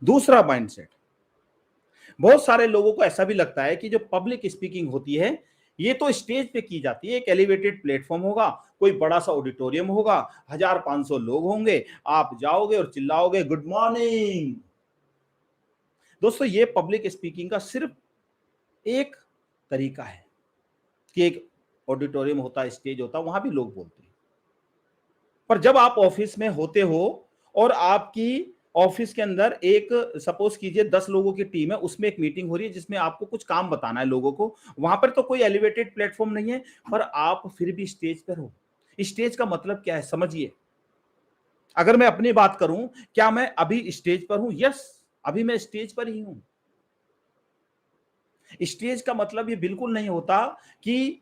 दूसरा माइंडसेट, बहुत सारे लोगों को ऐसा भी लगता है कि जो पब्लिक स्पीकिंग होती है ये तो स्टेज पे की जाती है, एक एलिवेटेड प्लेटफॉर्म होगा, कोई बड़ा सा ऑडिटोरियम होगा, 1500 लोग होंगे, आप जाओगे और चिल्लाओगे गुड मॉर्निंग। दोस्तों ये पब्लिक स्पीकिंग का सिर्फ एक तरीका है कि एक ऑडिटोरियम होता है, स्टेज होता है, वहां भी लोग बोलते हैं। पर जब आप ऑफिस में होते हो और आपकी ऑफिस के अंदर एक, सपोज कीजिए 10 लोगों की टीम है, उसमें एक मीटिंग हो रही है जिसमें आपको कुछ काम बताना है लोगों को, वहां पर तो कोई एलिवेटेड प्लेटफॉर्म नहीं है, पर आप फिर भी स्टेज पर हो। स्टेज का मतलब क्या है समझिए। अगर मैं अपनी बात करूं, क्या मैं अभी स्टेज पर हूं? यस, अभी मैं स्टेज पर ही हूं। स्टेज का मतलब ये बिल्कुल नहीं होता कि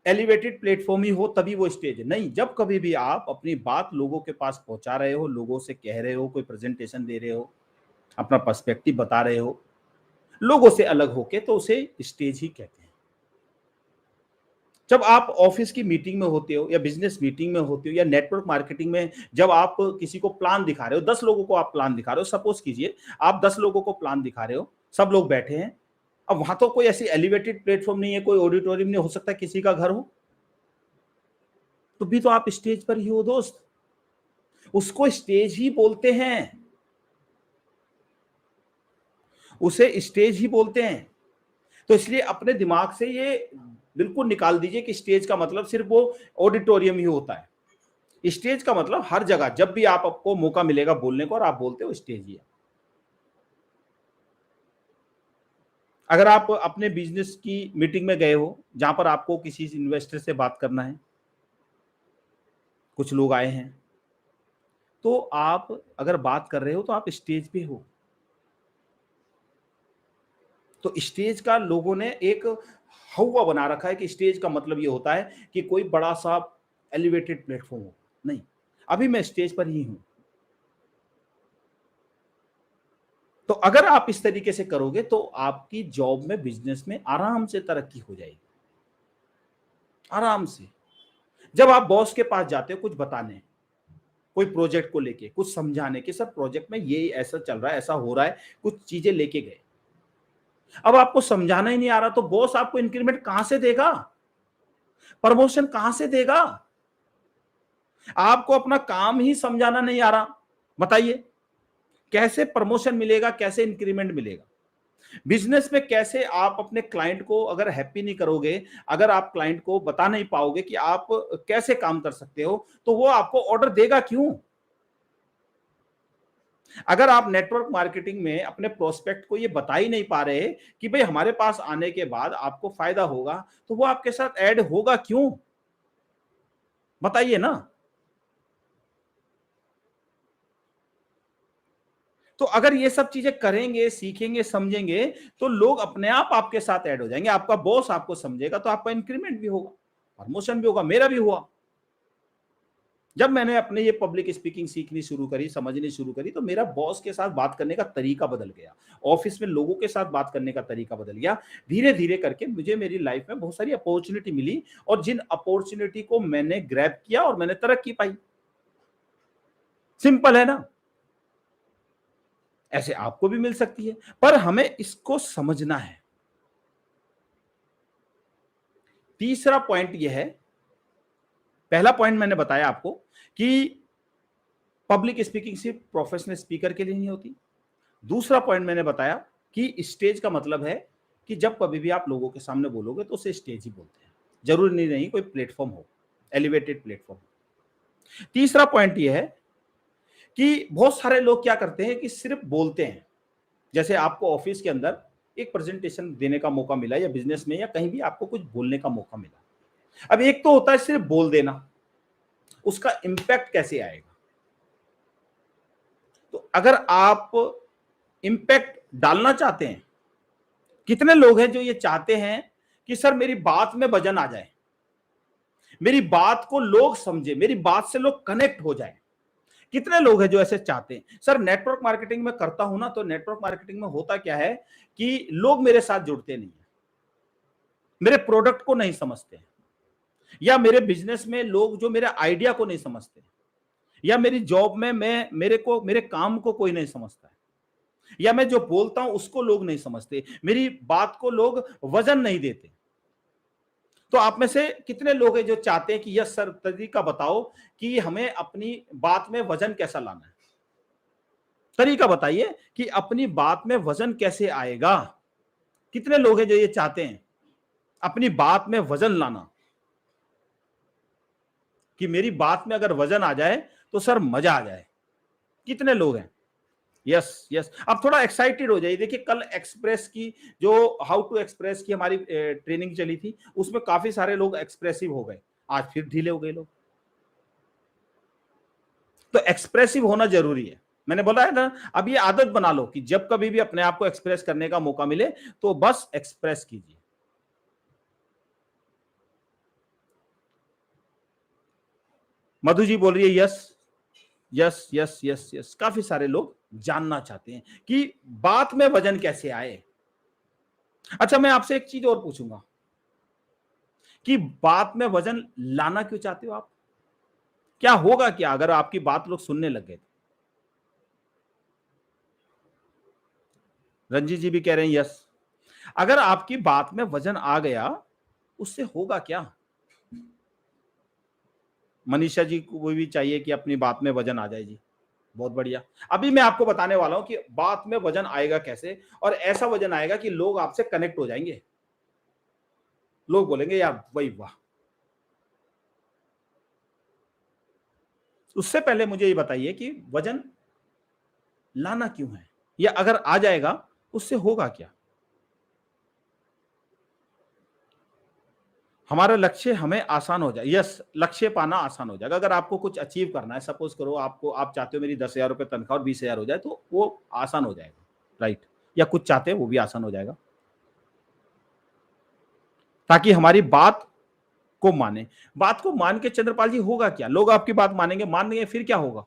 एलिवेटेड प्लेटफॉर्म ही हो तभी वो स्टेज है, नहीं। जब कभी भी आप अपनी बात लोगों के पास पहुंचा रहे हो, लोगों से कह रहे हो, कोई प्रेजेंटेशन दे रहे हो, अपना पर्सपेक्टिव बता रहे हो लोगों से अलग होके, तो उसे स्टेज ही कहते हैं। जब आप ऑफिस की मीटिंग में होते हो या बिजनेस मीटिंग में होते हो या नेटवर्क मार्केटिंग में, जब आप किसी को प्लान दिखा रहे हो, 10 लोगों को आप प्लान दिखा रहे हो, सपोज कीजिए आप 10 लोगों को प्लान दिखा रहे हो, सब लोग बैठे हैं। अब वहां तो कोई ऐसी एलिवेटेड प्लेटफॉर्म नहीं है, कोई ऑडिटोरियम नहीं, हो सकता किसी का घर हो, तो भी तो आप स्टेज पर ही हो दोस्त। उसको स्टेज ही बोलते हैं, उसे स्टेज ही बोलते हैं। तो इसलिए अपने दिमाग से ये बिल्कुल निकाल दीजिए कि स्टेज का मतलब सिर्फ वो ऑडिटोरियम ही होता है। स्टेज का मतलब हर जगह जब भी आपको मौका मिलेगा बोलने को और आप बोलते हो, स्टेज ही है। अगर आप अपने बिजनेस की मीटिंग में गए हो जहां पर आपको किसी इन्वेस्टर से बात करना है, कुछ लोग आए हैं, तो आप अगर बात कर रहे हो तो आप स्टेज पे हो। तो स्टेज का लोगों ने एक हवा बना रखा है कि स्टेज का मतलब ये होता है कि कोई बड़ा सा एलिवेटेड प्लेटफॉर्म हो, नहीं। अभी मैं स्टेज पर ही हूं। तो अगर आप इस तरीके से करोगे तो आपकी जॉब में, बिजनेस में आराम से तरक्की हो जाएगी, आराम से। जब आप बॉस के पास जाते हो कुछ बताने, कोई प्रोजेक्ट को लेके कुछ समझाने कि सर प्रोजेक्ट में ये ऐसा चल रहा है, ऐसा हो रहा है, कुछ चीजें लेके गए, अब आपको समझाना ही नहीं आ रहा, तो बॉस आपको इंक्रीमेंट कहां से देगा, प्रमोशन कहां से देगा? आपको अपना काम ही समझाना नहीं आ रहा, बताइए कैसे प्रमोशन मिलेगा, कैसे इंक्रीमेंट मिलेगा? बिजनेस में कैसे आप अपने क्लाइंट को अगर हैप्पी नहीं करोगे, अगर आप क्लाइंट को बता नहीं पाओगे कि आप कैसे काम कर सकते हो, तो वो आपको ऑर्डर देगा क्यों? अगर आप नेटवर्क मार्केटिंग में अपने प्रोस्पेक्ट को ये बता ही नहीं पा रहे कि भाई हमारे पास आने के बाद आपको फायदा होगा, तो वो आपके साथ ऐड होगा क्यों? बताइए ना। तो अगर ये सब चीजें करेंगे, सीखेंगे, समझेंगे, तो लोग अपने आप आपके साथ ऐड हो जाएंगे, आपका बॉस आपको समझेगा, तो आपका इंक्रीमेंट भी होगा, प्रमोशन भी होगा। मेरा भी हुआ। जब मैंने अपने ये पब्लिक स्पीकिंग सीखनी शुरू करी, समझनी शुरू करी, तो मेरा बॉस के साथ बात करने का तरीका बदल गया, ऑफिस में लोगों के साथ बात करने का तरीका बदल गया। धीरे धीरे करके मुझे मेरी लाइफ में बहुत सारी अपॉर्चुनिटी मिली, और जिन अपॉर्चुनिटी को मैंने ग्रैब किया और मैंने तरक्की पाई। सिंपल है ना। ऐसे आपको भी मिल सकती है, पर हमें इसको समझना है। तीसरा पॉइंट यह है, पहला पॉइंट मैंने बताया आपको कि पब्लिक स्पीकिंग सिर्फ प्रोफेशनल स्पीकर के लिए नहीं होती। दूसरा पॉइंट मैंने बताया कि स्टेज का मतलब है कि जब कभी भी आप लोगों के सामने बोलोगे तो उसे स्टेज ही बोलते हैं, जरूरी नहीं कोई प्लेटफॉर्म हो, एलिवेटेड प्लेटफॉर्म। तीसरा पॉइंट यह है कि बहुत सारे लोग क्या करते हैं कि सिर्फ बोलते हैं। जैसे आपको ऑफिस के अंदर एक प्रेजेंटेशन देने का मौका मिला, या बिजनेस में या कहीं भी आपको कुछ बोलने का मौका मिला। अब एक तो होता है सिर्फ बोल देना, उसका इंपैक्ट कैसे आएगा? तो अगर आप इंपैक्ट डालना चाहते हैं, कितने लोग हैं जो ये चाहते हैं कि सर मेरी बात में वजन आ जाए, मेरी बात को लोग समझे, मेरी बात से लोग कनेक्ट हो जाए? कितने लोग हैं जो ऐसे चाहते हैं? सर नेटवर्क मार्केटिंग में करता हूं ना, तो नेटवर्क मार्केटिंग में होता क्या है कि लोग मेरे साथ जुड़ते नहीं है, मेरे प्रोडक्ट को नहीं समझते, या मेरे बिजनेस में लोग जो मेरे आइडिया को नहीं समझते, या मेरी जॉब में मैं मेरे काम को कोई नहीं समझता है। या मैं जो बोलता हूं उसको लोग नहीं समझते, मेरी बात को लोग वजन नहीं देते। तो आप में से कितने लोग हैं जो चाहते हैं कि यस सर तरीका बताओ कि हमें अपनी बात में वजन कैसा लाना है? तरीका बताइए कि अपनी बात में वजन कैसे आएगा। कितने लोग हैं जो ये चाहते हैं अपनी बात में वजन लाना, कि मेरी बात में अगर वजन आ जाए तो सर मजा आ जाए? कितने लोग हैं? यस यस, अब थोड़ा एक्साइटेड हो जाइए। देखिए कल एक्सप्रेस की जो हाउ टू एक्सप्रेस की हमारी ट्रेनिंग चली थी, उसमें काफी सारे लोग एक्सप्रेसिव हो गए, आज फिर ढीले हो गए लोग। तो एक्सप्रेसिव होना जरूरी है। मैंने बोला है ना, अब ये आदत बना लो कि जब कभी भी अपने आप को एक्सप्रेस करने का मौका मिले तो बस एक्सप्रेस कीजिए। मधु जी बोल रही है yes yes yes yes yes, काफी सारे लोग जानना चाहते हैं कि बात में वजन कैसे आए। अच्छा मैं आपसे एक चीज और पूछूंगा कि बात में वजन लाना क्यों चाहते हो आप? क्या होगा क्या अगर आपकी बात लोग सुनने लग गए? रंजीत जी भी कह रहे हैं यस। अगर आपकी बात में वजन आ गया उससे होगा क्या? मनीषा जी को भी चाहिए कि अपनी बात में वजन आ जाए जी। बहुत बढ़िया। अभी मैं आपको बताने वाला हूं कि बात में वजन आएगा कैसे, और ऐसा वजन आएगा कि लोग आपसे कनेक्ट हो जाएंगे। लोग बोलेंगे यार वही वाह। उससे पहले मुझे ये बताइए कि वजन लाना क्यों है, या अगर आ जाएगा उससे होगा क्या? हमारा लक्ष्य हमें आसान हो जाए। यस, लक्ष्य पाना आसान हो जाएगा। अगर आपको कुछ अचीव करना है, सपोज करो आपको, आप चाहते हो मेरी 10,000 रुपए तनख्वाह और 20,000 हो जाए, तो वो आसान हो जाएगा, राइट? या कुछ चाहते हैं वो भी आसान हो जाएगा, ताकि हमारी बात को माने। बात को मान के चंद्रपाल जी होगा क्या? लोग आपकी बात मानेंगे, मान लेंगे, फिर क्या होगा?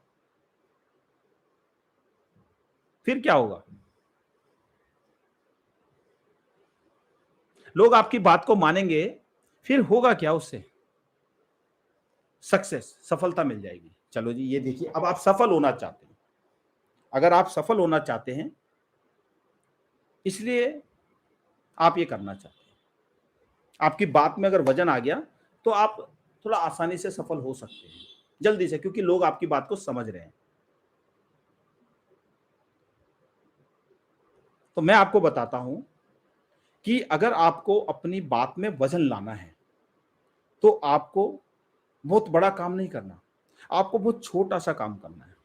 फिर क्या होगा? लोग आपकी बात को मानेंगे, फिर होगा क्या उससे? सक्सेस, सफलता मिल जाएगी। चलो जी, ये देखिए, अब आप सफल होना चाहते हैं। अगर आप सफल होना चाहते हैं, इसलिए आप ये करना चाहते हैं। आपकी बात में अगर वजन आ गया तो आप थोड़ा आसानी से सफल हो सकते हैं, जल्दी से, क्योंकि लोग आपकी बात को समझ रहे हैं। तो मैं आपको बताता हूं कि अगर आपको अपनी बात में वजन लाना है तो आपको बहुत बड़ा काम नहीं करना, आपको बहुत छोटा सा काम करना है।